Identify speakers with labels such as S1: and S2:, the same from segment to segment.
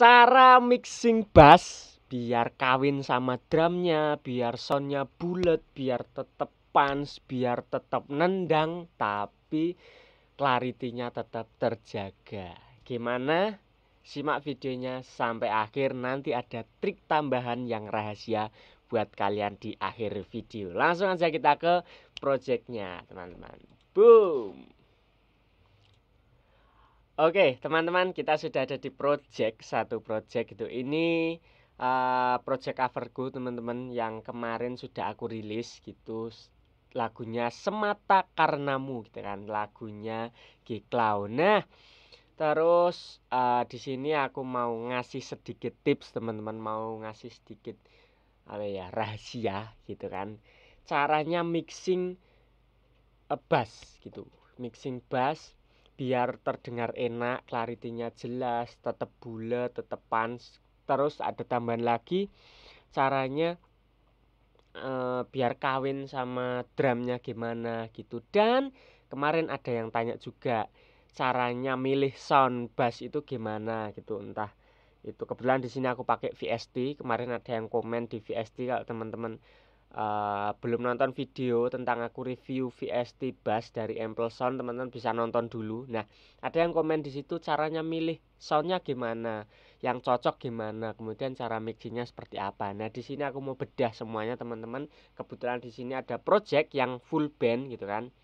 S1: Cara mixing bass biar kawin sama drumnya, biar soundnya bulat, biar tetap punch, biar tetap nendang, tapi clarity-nya tetap terjaga. Gimana? Simak videonya sampai akhir, nanti ada trik tambahan yang rahasia buat kalian di akhir video. Langsung aja kita ke projectnya, teman-teman. Boom! Oke, teman-teman, kita sudah ada di satu project itu. Ini project coverku, teman-teman, yang kemarin sudah aku rilis gitu. Lagunya Semata Karenamu gitu kan, lagunya G-Cloud. Nah, terus di sini aku mau ngasih sedikit tips, teman-teman, mau ngasih sedikit rahasia gitu kan. Caranya mixing bass gitu. Mixing bass biar terdengar enak, clarity-nya jelas, tetap bulat, tetap punch. Terus ada tambahan lagi caranya biar kawin sama drumnya gimana gitu. Dan kemarin ada yang tanya juga caranya milih sound bass itu gimana gitu. Entah itu kebetulan di sini aku pakai VST. Kemarin ada yang komen di VST, kalau teman-teman belum nonton video tentang aku review VST bass dari Ample Sound, teman-teman bisa nonton dulu. Nah, ada yang komen di situ caranya milih soundnya gimana, yang cocok gimana, kemudian cara mixingnya seperti apa. Nah, di sini aku mau bedah semuanya, teman-teman. Kebetulan di sini ada project yang full band gitu kan,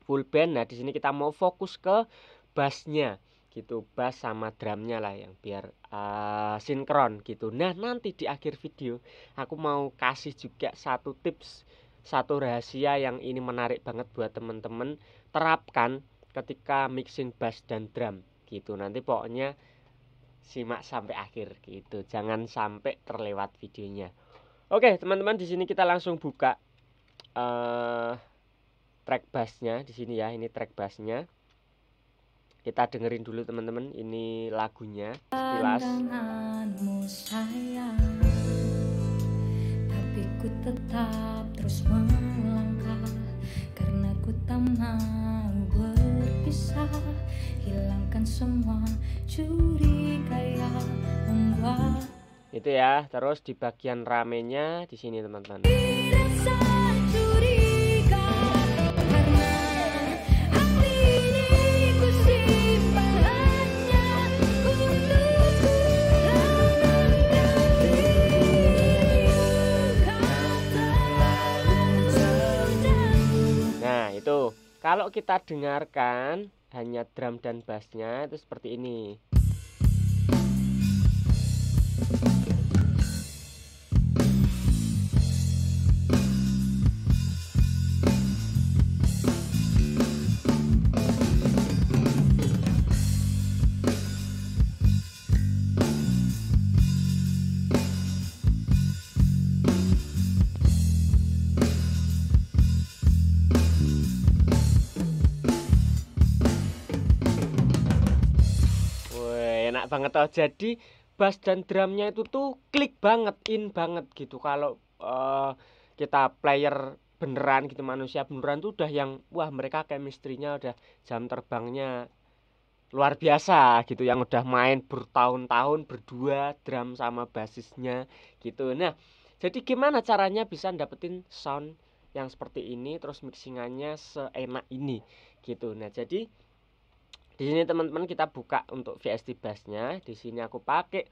S1: full band. Nah, di sini kita mau fokus ke bassnya gitu, bass sama drumnya lah yang biar sinkron gitu. Nah, nanti di akhir video aku mau kasih juga satu tips, satu rahasia yang ini menarik banget buat temen-temen terapkan ketika mixing bass dan drum gitu. Nanti pokoknya simak sampai akhir gitu, jangan sampai terlewat videonya. Oke, teman-teman, di sini kita langsung buka track bassnya di sini ya. Ini track bassnya. Kita dengerin dulu, teman-teman. Ini lagunya sekilas.
S2: Tapi ku tetap terus melangkah karena ku tak mau berpisah. Hilangkan semua curiga yang membuat.
S1: Itu ya. Terus di bagian ramenya di sini, teman-teman. Kalau kita dengarkan hanya drum dan bassnya itu seperti ini. Enak banget toh. Jadi bass dan drumnya itu tuh klik banget, in banget gitu. Kalau kita player beneran gitu, manusia beneran tuh udah yang wah, mereka chemistry-nya udah jam terbangnya luar biasa gitu, yang udah main bertahun-tahun berdua drum sama bassisnya gitu. Nah, jadi gimana caranya bisa dapetin sound yang seperti ini terus mixingannya seenak ini gitu. Nah, jadi di sini teman-teman kita buka untuk VST bassnya. Di sini aku pakai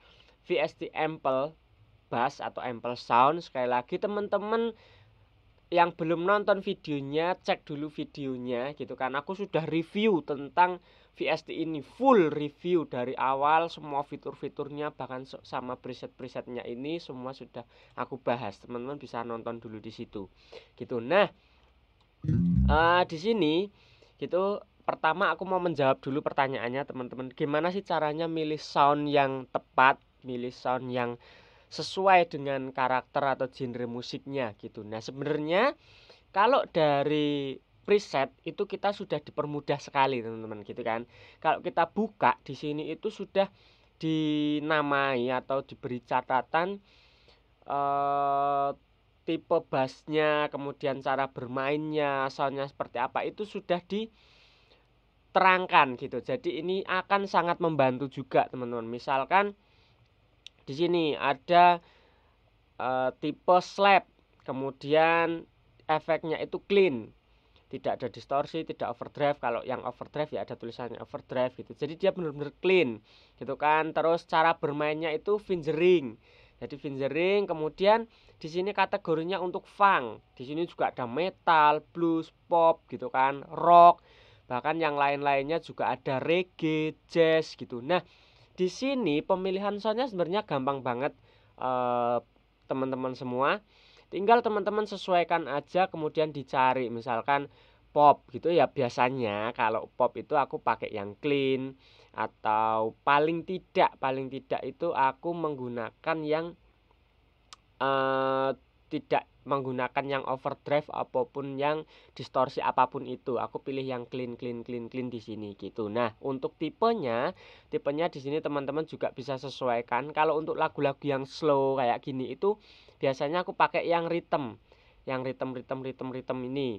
S1: VST Ample Bass atau Ample Sound. Sekali lagi, teman-teman yang belum nonton videonya, cek dulu videonya gitu kan. Aku sudah review tentang VST ini, full review dari awal, semua fitur-fiturnya bahkan sama preset-presetnya ini semua sudah aku bahas. Teman-teman bisa nonton dulu di situ. Gitu. Nah, di sini gitu. Pertama aku mau menjawab dulu pertanyaannya, teman-teman. Gimana sih caranya milih sound yang tepat, milih sound yang sesuai dengan karakter atau genre musiknya gitu. Nah, sebenarnya kalau dari preset itu kita sudah dipermudah sekali, teman-teman, gitu kan. Kalau kita buka di sini itu sudah dinamai atau diberi catatan tipe bassnya, kemudian cara bermainnya, soundnya seperti apa, itu sudah terangkan gitu. Jadi ini akan sangat membantu juga teman-teman. Misalkan di sini ada tipe slap, kemudian efeknya itu clean, tidak ada distorsi, tidak overdrive. Kalau yang overdrive ya ada tulisannya overdrive gitu. Jadi dia benar-benar clean gitu kan. Terus cara bermainnya itu fingering. Jadi fingering, kemudian di sini kategorinya untuk funk. Di sini juga ada metal, blues, pop gitu kan, rock, bahkan yang lain-lainnya juga ada reggae, jazz gitu. Nah, di sini pemilihan soundnya sebenarnya gampang banget teman-teman semua. Tinggal teman-teman sesuaikan aja, kemudian dicari misalkan pop gitu ya. Biasanya kalau pop itu aku pakai yang clean, atau paling tidak itu aku menggunakan yang tidak menggunakan yang overdrive apapun yang distorsi apapun itu. Aku pilih yang clean di sini gitu. Nah, untuk tipenya di sini teman-teman juga bisa sesuaikan. Kalau untuk lagu-lagu yang slow kayak gini itu biasanya aku pakai yang rhythm. Yang rhythm ini.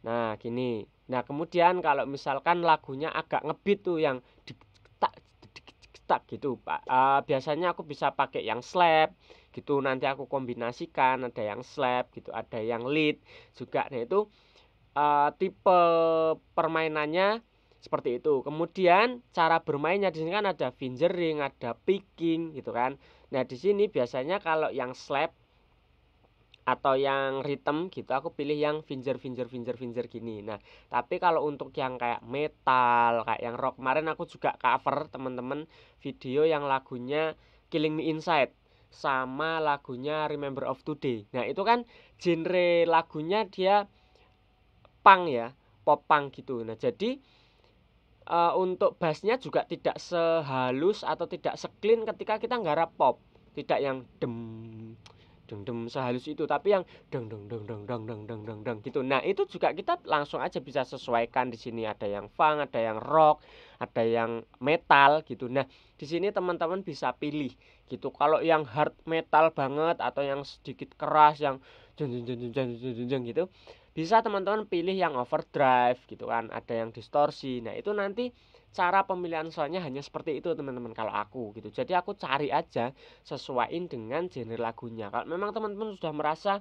S1: Nah, gini. Nah, kemudian kalau misalkan lagunya agak ngebeat tuh yang tak gitu, Pak. Biasanya aku bisa pakai yang slap gitu. Nanti aku kombinasikan, ada yang slap gitu, ada yang lead juga. Nah, itu tipe permainannya seperti itu. Kemudian cara bermainnya di sini kan ada fingering, ada picking gitu kan. Nah, di sini biasanya kalau yang slap atau yang rhythm gitu aku pilih yang finger gini. Nah, tapi kalau untuk yang kayak metal, kayak yang rock, kemarin aku juga cover teman-teman video yang lagunya Killing Me Inside sama lagunya Remember of Today. Nah, itu kan genre lagunya dia punk ya, pop punk gitu. Nah, jadi untuk bassnya juga tidak sehalus atau tidak seclean ketika kita nggarap pop. Tidak yang dem sehalus itu, tapi yang deng gitu. Nah, itu juga kita langsung aja bisa sesuaikan. Di sini ada yang funk, ada yang rock, ada yang metal gitu. Nah, di sini teman-teman bisa pilih gitu. Kalau yang hard metal banget atau yang sedikit keras yang gitu, bisa teman-teman pilih yang overdrive gitu kan, ada yang distorsi. Nah, itu nanti cara pemilihan soundnya hanya seperti itu teman-teman kalau aku gitu. Jadi aku cari aja sesuaiin dengan genre lagunya. Kalau memang teman-teman sudah merasa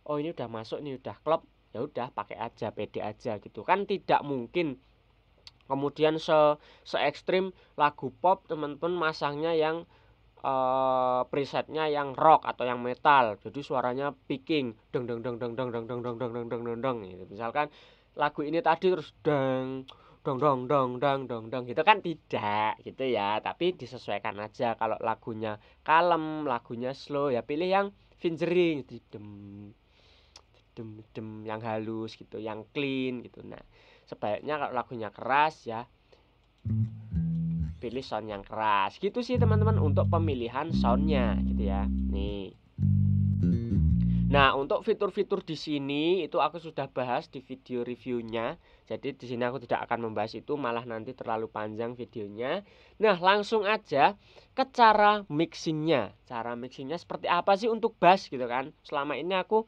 S1: oh ini udah masuk nih, udah klop, ya udah pakai aja, pede aja gitu. Kan tidak mungkin kemudian se ekstrim lagu pop teman-teman masangnya yang presetnya yang rock atau yang metal, jadi suaranya picking deng deng deng deng deng deng deng deng deng deng deng deng deng gitu. Misalkan lagu ini tadi terus deng dong dong dong dong dong dong gitu kan tidak gitu ya, tapi disesuaikan aja. Kalau lagunya kalem, lagunya slow ya pilih yang fingering dem dem yang halus gitu, yang clean gitu. Nah, sebaiknya kalau lagunya keras ya pilih sound yang keras gitu sih teman-teman untuk pemilihan soundnya gitu ya. Nih. Nah, untuk fitur-fitur di sini itu aku sudah bahas di video reviewnya. Jadi di sini aku tidak akan membahas itu, malah nanti terlalu panjang videonya. Nah, langsung aja ke cara mixingnya. Cara mixingnya seperti apa sih untuk bass gitu kan? Selama ini aku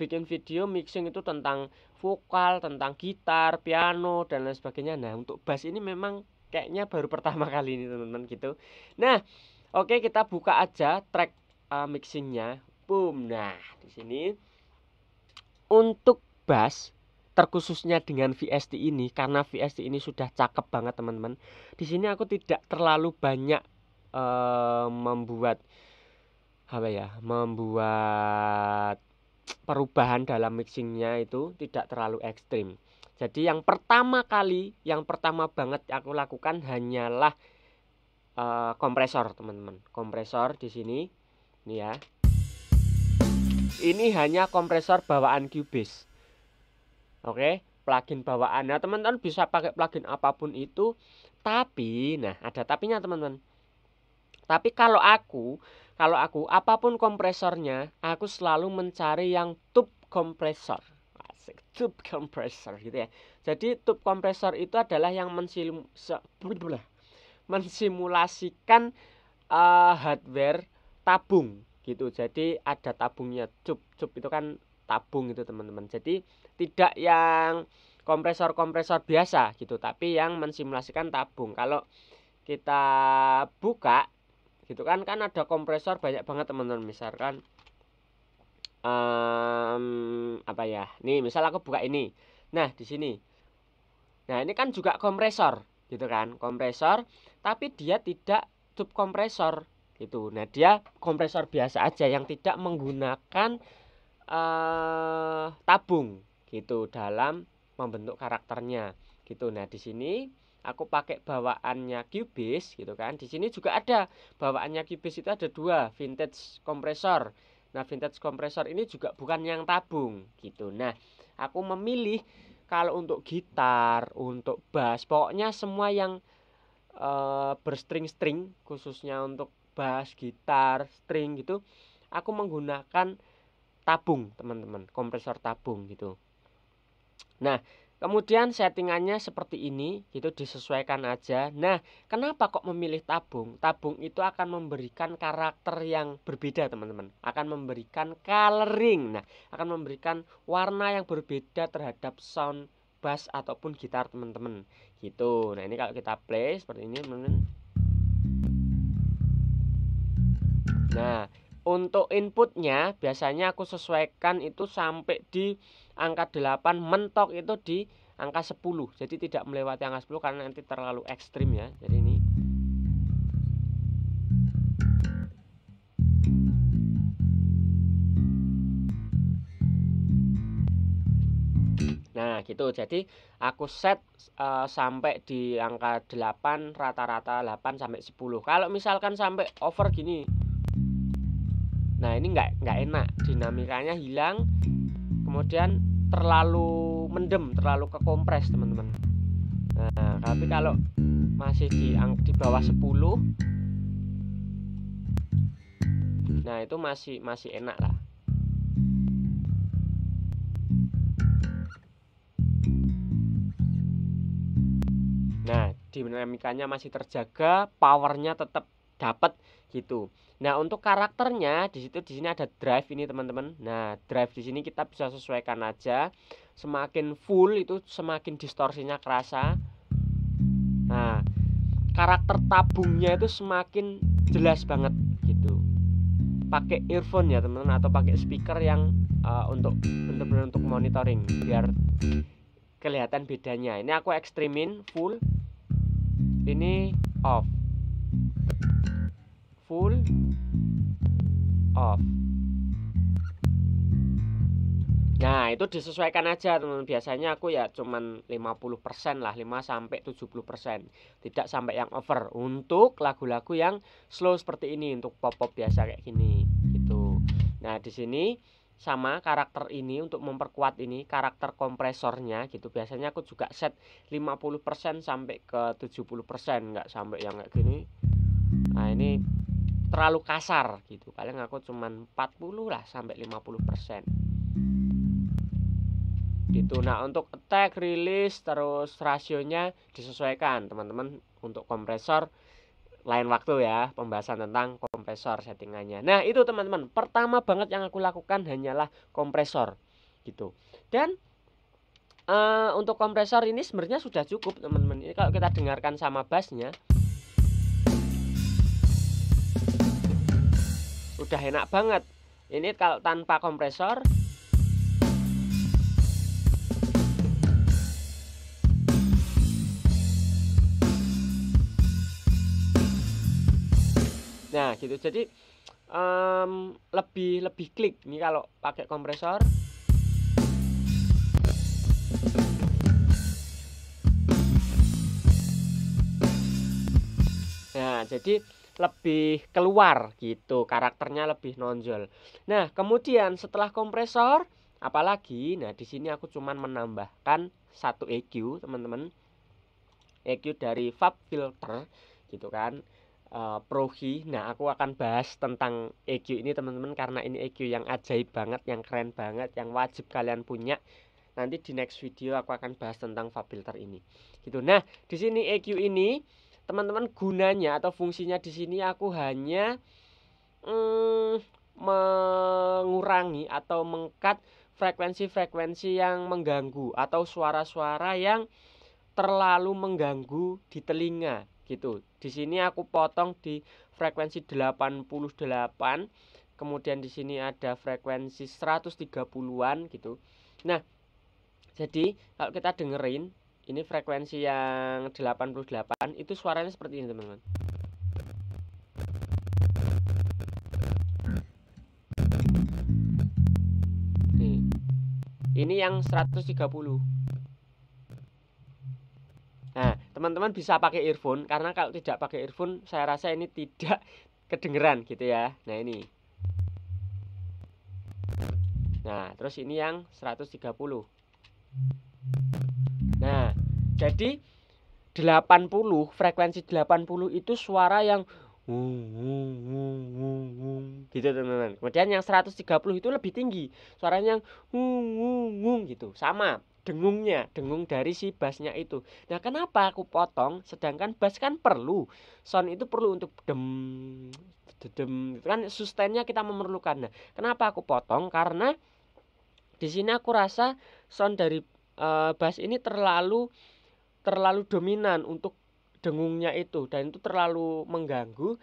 S1: bikin video mixing itu tentang vokal, tentang gitar, piano dan lain sebagainya. Nah, untuk bass ini memang kayaknya baru pertama kali ini teman-teman gitu. Nah, oke, kita buka aja track mixingnya. Boom. Nah, di sini untuk bass terkhususnya dengan VST ini, karena VST ini sudah cakep banget teman-teman. Di sini aku tidak terlalu banyak membuat perubahan dalam mixingnya, itu tidak terlalu ekstrim. Jadi yang pertama banget aku lakukan hanyalah kompresor teman-teman. Kompresor di sini nih ya. Ini hanya kompresor bawaan Cubase. Oke, plugin bawaan. Nah, teman-teman bisa pakai plugin apapun itu, tapi nah ada tapinya teman-teman. Tapi kalau aku apapun kompresornya, aku selalu mencari yang tube kompresor. Asik, tube kompresor gitu ya. Jadi tube kompresor itu adalah yang mensimulasikan hardware tabung gitu. Jadi ada tabungnya, cup itu kan tabung itu teman-teman. Jadi tidak yang kompresor-kompresor biasa gitu, tapi yang mensimulasikan tabung. Kalau kita buka gitu kan ada kompresor banyak banget teman-teman. Misalkan apa ya? Nih, misal aku buka ini. Nah, di sini. Nah, ini kan juga kompresor gitu kan, kompresor, tapi dia tidak tube kompresor gitu. Nah, dia kompresor biasa aja yang tidak menggunakan tabung gitu dalam membentuk karakternya gitu. Nah, di sini aku pakai bawaannya Cubase gitu kan. Di sini juga ada bawaannya Cubase, itu ada dua, vintage kompresor. Nah, vintage kompresor ini juga bukan yang tabung gitu. Nah, aku memilih kalau untuk gitar, untuk bass, pokoknya semua yang berstring-string, khususnya untuk bass, gitar, string gitu, aku menggunakan tabung teman-teman, kompresor tabung gitu. Nah, kemudian settingannya seperti ini gitu, disesuaikan aja. Nah, kenapa kok memilih tabung? Tabung itu akan memberikan karakter yang berbeda teman-teman, akan memberikan coloring, nah akan memberikan warna yang berbeda terhadap sound bass ataupun gitar teman-teman gitu. Nah, ini kalau kita play seperti ini teman-teman. Nah, untuk inputnya biasanya aku sesuaikan itu sampai di angka 8, mentok itu di angka 10. Jadi tidak melewati angka 10 karena nanti terlalu ekstrim ya. Jadi ini. Nah, gitu. Jadi aku set sampai di angka 8, rata-rata 8 sampai 10. Kalau misalkan sampai over gini, nah ini nggak enak, dinamikanya hilang, kemudian terlalu mendem, terlalu kekompres teman-teman. Nah, tapi kalau masih di bawah 10, nah itu masih enak lah. Nah, dinamikanya masih terjaga, powernya tetap dapat gitu. Nah, untuk karakternya di sini ada drive ini teman-teman. Nah, drive di sini kita bisa sesuaikan aja. Semakin full itu semakin distorsinya kerasa. Nah, karakter tabungnya itu semakin jelas banget gitu. Pakai earphone ya teman-teman, atau pakai speaker yang untuk benar-benar untuk monitoring biar kelihatan bedanya. Ini aku ekstrimin full, ini off, full, off. Nah, itu disesuaikan aja teman-teman. Biasanya aku ya cuman 50% lah, 5 sampai 70%. Tidak sampai yang over untuk lagu-lagu yang slow seperti ini, untuk pop-pop biasa kayak gini gitu. Nah, di sini sama karakter ini untuk memperkuat ini karakter kompresornya gitu. Biasanya aku juga set 50% sampai ke 70%, enggak sampai yang kayak gini. Nah, ini terlalu kasar gitu. Paling aku cuman 40 lah sampai 50% gitu. Nah, untuk attack, release, terus rasionya disesuaikan teman-teman. Untuk kompresor lain waktu ya, pembahasan tentang kompresor settingannya. Nah, itu teman-teman, pertama banget yang aku lakukan hanyalah kompresor gitu. Dan untuk kompresor ini sebenarnya sudah cukup teman-teman. Ini kalau kita dengarkan sama bassnya udah enak banget. Ini kalau tanpa kompresor. Nah, gitu. Jadi lebih klik ini kalau pakai kompresor. Nah, jadi lebih keluar gitu, karakternya lebih nonjol. Nah, kemudian setelah kompresor, apalagi, nah di sini aku cuman menambahkan satu EQ, teman-teman. EQ dari FabFilter gitu kan. Prohi. Nah, aku akan bahas tentang EQ ini teman-teman, karena ini EQ yang ajaib banget, yang keren banget, yang wajib kalian punya. Nanti di next video aku akan bahas tentang FabFilter ini. Gitu. Nah, di sini EQ ini teman-teman gunanya atau fungsinya di sini aku hanya mengurangi atau mengkat frekuensi-frekuensi yang mengganggu atau suara-suara yang terlalu mengganggu di telinga gitu. Di sini aku potong di frekuensi 88, kemudian di sini ada frekuensi 130-an gitu. Nah, jadi kalau kita dengerin ini frekuensi yang 88 itu suaranya seperti ini, teman-teman. Nih. Ini yang 130. Nah, teman-teman bisa pakai earphone karena kalau tidak pakai earphone saya rasa ini tidak kedengeran gitu ya. Nah, ini. Nah, terus ini yang 130. Nah, jadi 80, frekuensi 80 itu suara yang gitu, teman-teman. Kemudian yang 130 itu lebih tinggi, suaranya yang gitu. Sama dengungnya, dengung dari si bassnya itu. Nah, kenapa aku potong? Sedangkan bass kan perlu, sound itu perlu untuk dem, itu kan sustainnya kita memerlukan. Nah, kenapa aku potong? Karena di sini aku rasa sound dari bass ini terlalu dominan untuk dengungnya itu, dan itu terlalu mengganggu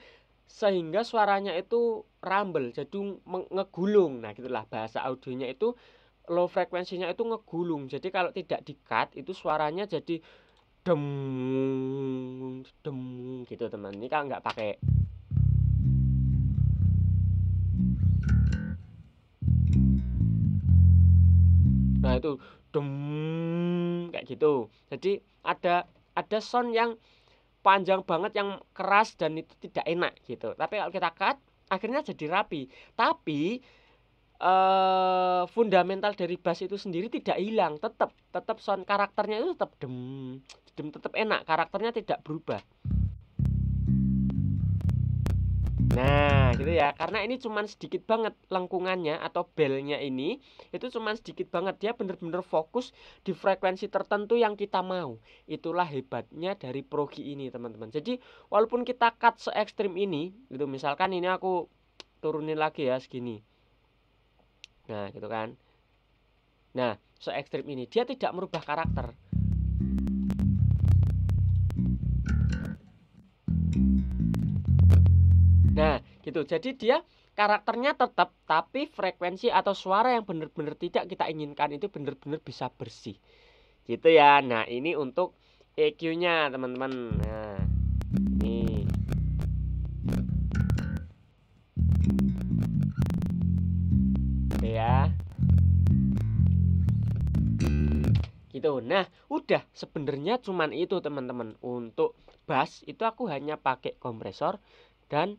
S1: sehingga suaranya itu rumble, jadi ngegulung. Nah, gitulah bahasa audionya itu, low frekuensinya itu ngegulung. Jadi kalau tidak di-cut itu suaranya jadi dem dem gitu, teman. Ini kalau nggak pakai. Nah, itu dem kayak gitu. Jadi ada sound yang panjang banget yang keras dan itu tidak enak gitu. Tapi kalau kita cut akhirnya jadi rapi. Tapi fundamental dari bass itu sendiri tidak hilang, tetap sound karakternya itu tetap dem, tetap enak, karakternya tidak berubah. Nah, gitu ya. Karena ini cuman sedikit banget lengkungannya atau belnya ini, itu cuman sedikit banget. Dia bener-bener fokus di frekuensi tertentu yang kita mau. Itulah hebatnya dari Progi ini, teman-teman. Jadi, walaupun kita cut se ekstrim ini, gitu. Misalkan ini aku turunin lagi ya segini. Nah, gitu kan. Nah, se ekstrim ini dia tidak merubah karakter. Nah, gitu. Jadi dia karakternya tetap, tapi frekuensi atau suara yang benar-benar tidak kita inginkan itu benar-benar bisa bersih. Gitu ya. Nah, ini untuk EQ-nya, teman-teman. Nah, ini. Oke ya. Gitu. Nah, udah sebenarnya cuman itu, teman-teman. Untuk bass itu aku hanya pakai kompresor dan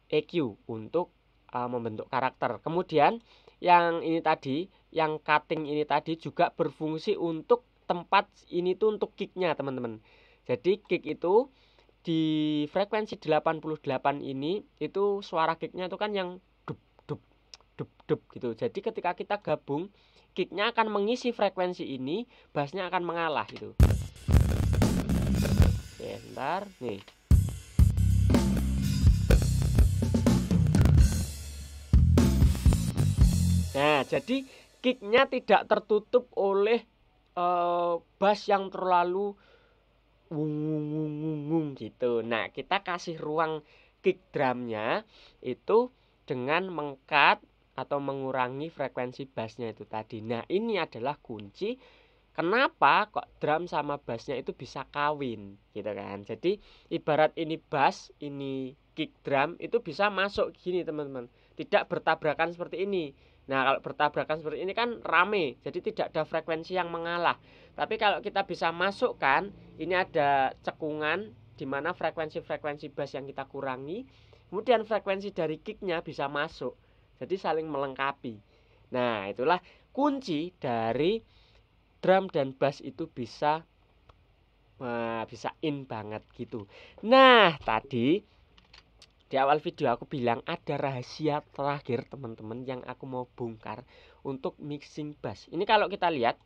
S1: EQ untuk membentuk karakter. Kemudian yang ini tadi, yang cutting ini tadi juga berfungsi untuk tempat ini tuh untuk kicknya, teman-teman. Jadi kick itu di frekuensi 88 ini itu suara kicknya itu kan yang dup dup dup dup gitu. Jadi ketika kita gabung, kicknya akan mengisi frekuensi ini, bassnya akan mengalah gitu. Oke, bentar nih. Nah, jadi kicknya tidak tertutup oleh bass yang terlalu wung gitu. Nah, kita kasih ruang kick drumnya itu dengan mengkat atau mengurangi frekuensi bassnya itu tadi. Nah, ini adalah kunci kenapa kok drum sama bassnya itu bisa kawin gitu kan. Jadi ibarat ini bass, ini kick drum itu bisa masuk gini, teman-teman. Tidak bertabrakan seperti ini. Nah, kalau bertabrakan seperti ini kan rame, jadi tidak ada frekuensi yang mengalah. Tapi kalau kita bisa masukkan, ini ada cekungan di mana frekuensi-frekuensi bass yang kita kurangi, kemudian frekuensi dari kicknya bisa masuk. Jadi saling melengkapi. Nah, itulah kunci dari drum dan bass itu bisa in banget gitu. Nah, tadi di awal video aku bilang ada rahasia terakhir, teman-teman, yang aku mau bongkar untuk mixing bass. Ini kalau kita lihat,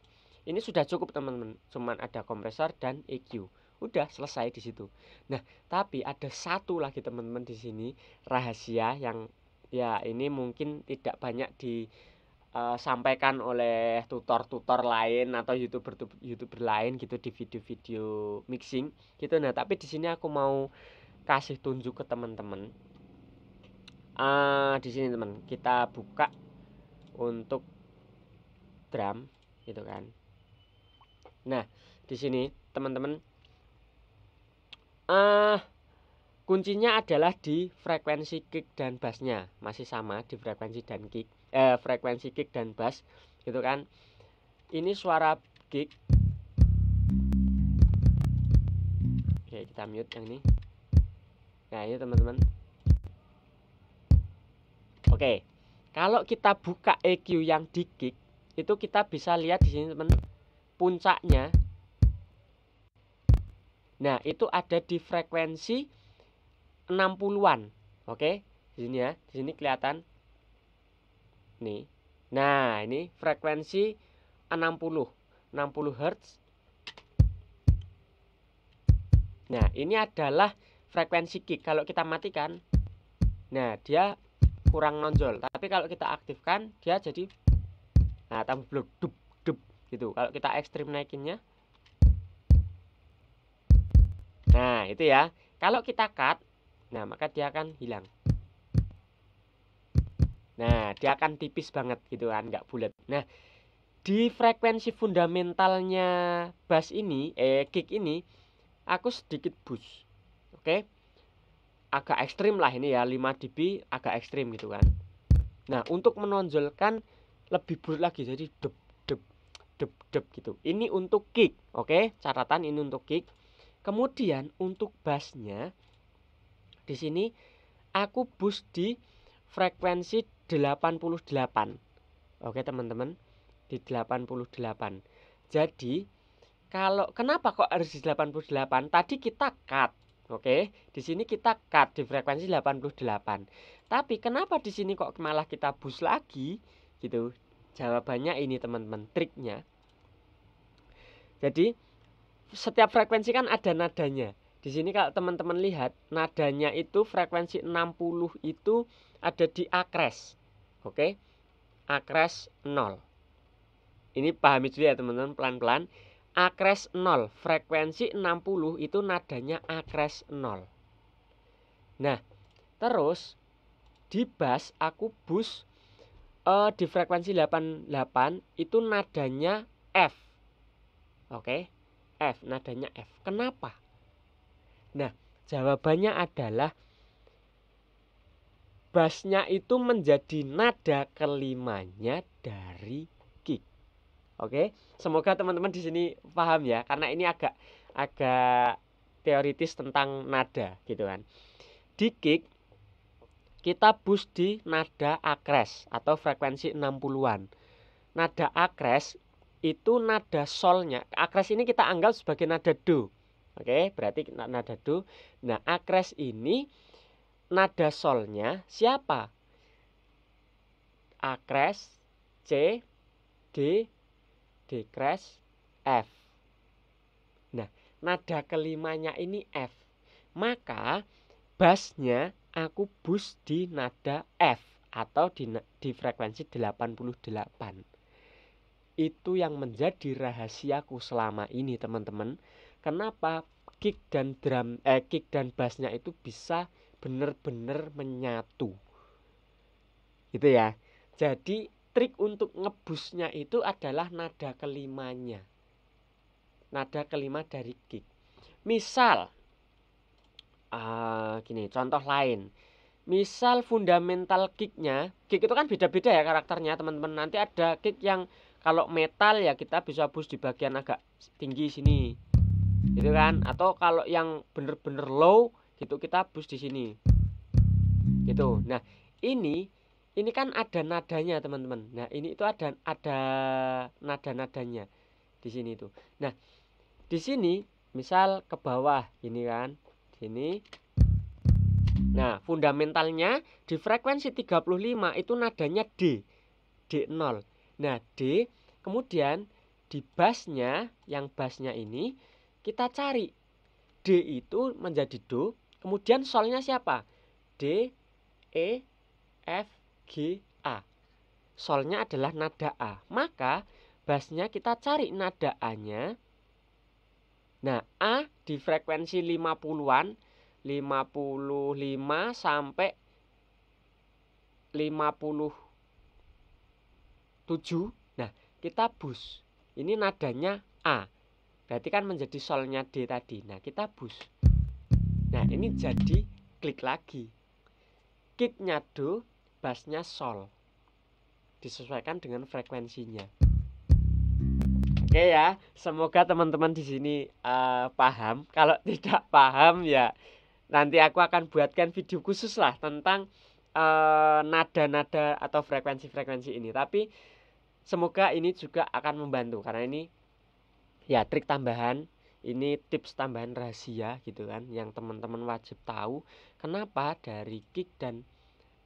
S1: ini sudah cukup, teman-teman. Cuman ada kompresor dan EQ. Udah selesai di situ. Nah, tapi ada satu lagi, teman-teman, di sini rahasia yang ya ini mungkin tidak banyak sampaikan oleh tutor-tutor lain atau youtuber lain gitu di video-video mixing gitu. Nah tapi di sini aku mau kasih tunjuk ke teman-teman. Di sini teman, kita buka untuk drum gitu kan. Nah di sini teman-teman, kuncinya adalah di frekuensi kick dan bassnya, masih sama di frekuensi dan kick, frekuensi kick dan bass gitu kan. Ini suara kick. Oke, kita mute yang ini. Nah ini teman-teman. Oke, kalau kita buka EQ yang di kick itu kita bisa lihat di sini teman, puncaknya. Nah itu ada di frekuensi 60-an. Oke, di sini ya, di sini kelihatan nih. Nah ini frekuensi 60 Hz. Nah ini adalah frekuensi kick. Kalau kita matikan, nah dia kurang nonjol. Tapi kalau kita aktifkan, dia jadi, nah tambah blok dup dup gitu. Kalau kita ekstrim naikinnya, nah itu ya. Kalau kita cut, nah maka dia akan hilang. Nah dia akan tipis banget gitu kan, nggak bulat. Nah di frekuensi fundamentalnya bass ini, kick ini, aku sedikit boost. Oke, agak ekstrim lah ini ya, 5 dB agak ekstrim gitu kan. Nah untuk menonjolkan lebih bulat lagi, jadi dep dep dep dep gitu. Ini untuk kick. Oke, catatan ini untuk kick. Kemudian untuk bassnya di sini aku boost di frekuensi 88. Oke teman-teman, di 88. Jadi kalau kenapa kok harus di 88? Tadi kita cut. Oke, di sini kita cut di frekuensi 88. Tapi kenapa di sini kok malah kita boost lagi gitu? Jawabannya ini teman-teman, triknya. Jadi setiap frekuensi kan ada nadanya. Di sini kalau teman-teman lihat, nadanya itu frekuensi 60 itu ada di akres. Oke. Akres 0. Ini pahami dulu ya teman-teman, pelan-pelan. Akres 0, frekuensi 60 itu nadanya akres 0. Nah, terus di bass aku boost di frekuensi 88 itu nadanya F. Oke, F, nadanya F. Kenapa? Nah, jawabannya adalah bassnya itu menjadi nada kelimanya dari kick. Oke, semoga teman-teman di sini paham ya, karena ini agak teoritis tentang nada gitu kan. Di kick kita boost di nada akres atau frekuensi 60-an. Nada akres itu nada solnya. Akres ini kita anggap sebagai nada do. Oke, berarti nada do. Nah, akres ini nada solnya siapa? Akres, C, D, D crash, F. Nah, nada kelimanya ini F. Maka bassnya aku boost di nada F atau di frekuensi 88. Itu yang menjadi rahasiaku selama ini teman-teman. Kenapa kick dan bassnya itu bisa benar-benar menyatu. Gitu ya. Jadi trik untuk ngebusnya itu adalah nada kelimanya. Nada kelima dari kick. Misal gini, contoh lain. Misal fundamental kicknya, kick itu kan beda-beda ya karakternya teman-teman. Nanti ada kick yang kalau metal ya kita bisa boost di bagian agak tinggi sini, gitu kan. Atau kalau yang bener-bener low gitu kita boost di sini, gitu. Nah ini kan ada nadanya teman-teman. Nah ini itu ada nada-nadanya di sini tuh. Nah di sini misal ke bawah ini kan, sini. Nah fundamentalnya di frekuensi 35 itu nadanya D, D0. Nah D, kemudian di bassnya, yang bassnya ini kita cari D itu menjadi do, kemudian solnya siapa? D, E, F, G, A. solnya adalah nada A. Maka bassnya kita cari nada A-nya. Nah, A di frekuensi 50-an, 55 sampai 57. Nah, kita bus. Ini nadanya A. Berarti kan menjadi solnya D tadi. Nah, kita bus. Nah, ini jadi klik lagi. Kicknya Do, bassnya sol. Disesuaikan dengan frekuensinya. Oke ya, semoga teman-teman di sini paham. Kalau tidak paham ya nanti aku akan buatkan video khusus lah tentang nada-nada atau frekuensi-frekuensi ini. Tapi semoga ini juga akan membantu karena ini ya trik tambahan, ini tips tambahan rahasia gitu kan, yang teman-teman wajib tahu. Kenapa dari kick dan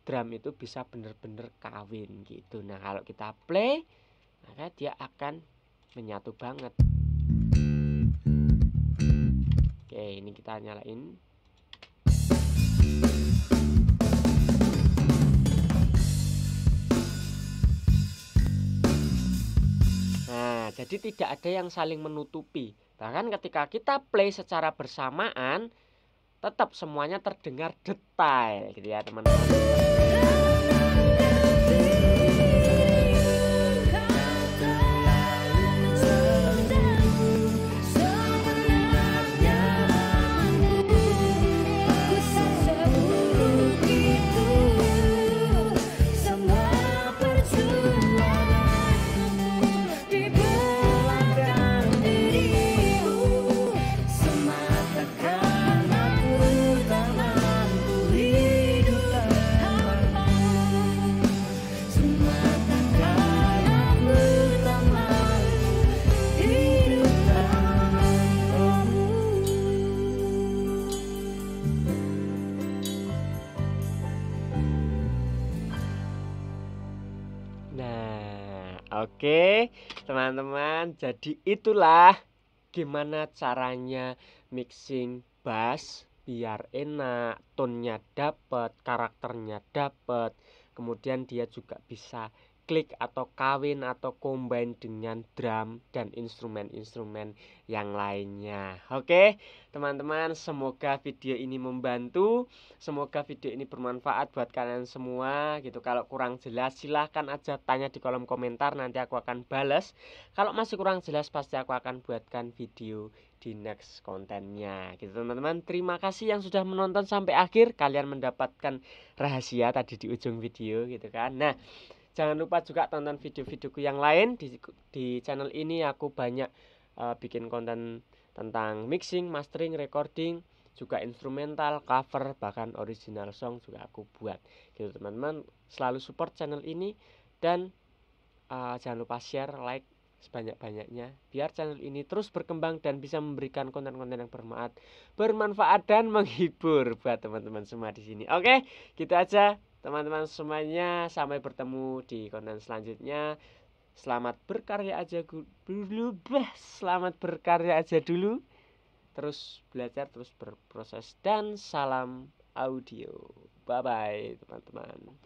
S1: drum itu bisa bener-bener kawin gitu. Nah, kalau kita play maka dia akan menyatu banget. Oke, ini kita nyalain. Nah, jadi tidak ada yang saling menutupi. Bahkan ketika kita play secara bersamaan, tetap semuanya terdengar detail gitu ya teman-teman. Nah, oke teman-teman, jadi itulah gimana caranya mixing bass biar enak, tone-nya dapet, karakternya dapet, kemudian dia juga bisa klik atau kawin atau combine dengan drum dan instrumen-instrumen yang lainnya. Oke teman-teman, semoga video ini membantu, semoga video ini bermanfaat buat kalian semua gitu. Kalau kurang jelas silahkan aja tanya di kolom komentar, nanti aku akan balas. Kalau masih kurang jelas pasti aku akan buatkan video di next kontennya gitu teman-teman. Terima kasih yang sudah menonton sampai akhir. Kalian mendapatkan rahasia tadi di ujung video gitu kan. Nah, jangan lupa juga tonton video-videoku yang lain di channel ini. Aku banyak bikin konten tentang mixing, mastering, recording, juga instrumental, cover, bahkan original song juga aku buat gitu teman-teman. Selalu support channel ini dan jangan lupa share, like sebanyak-banyaknya biar channel ini terus berkembang dan bisa memberikan konten-konten yang bermanfaat dan menghibur buat teman-teman semua di sini. Oke, gitu aja teman-teman semuanya, sampai bertemu di konten selanjutnya. Selamat berkarya aja dulu, selamat berkarya aja dulu, terus belajar, terus berproses, dan salam audio. Bye bye teman-teman.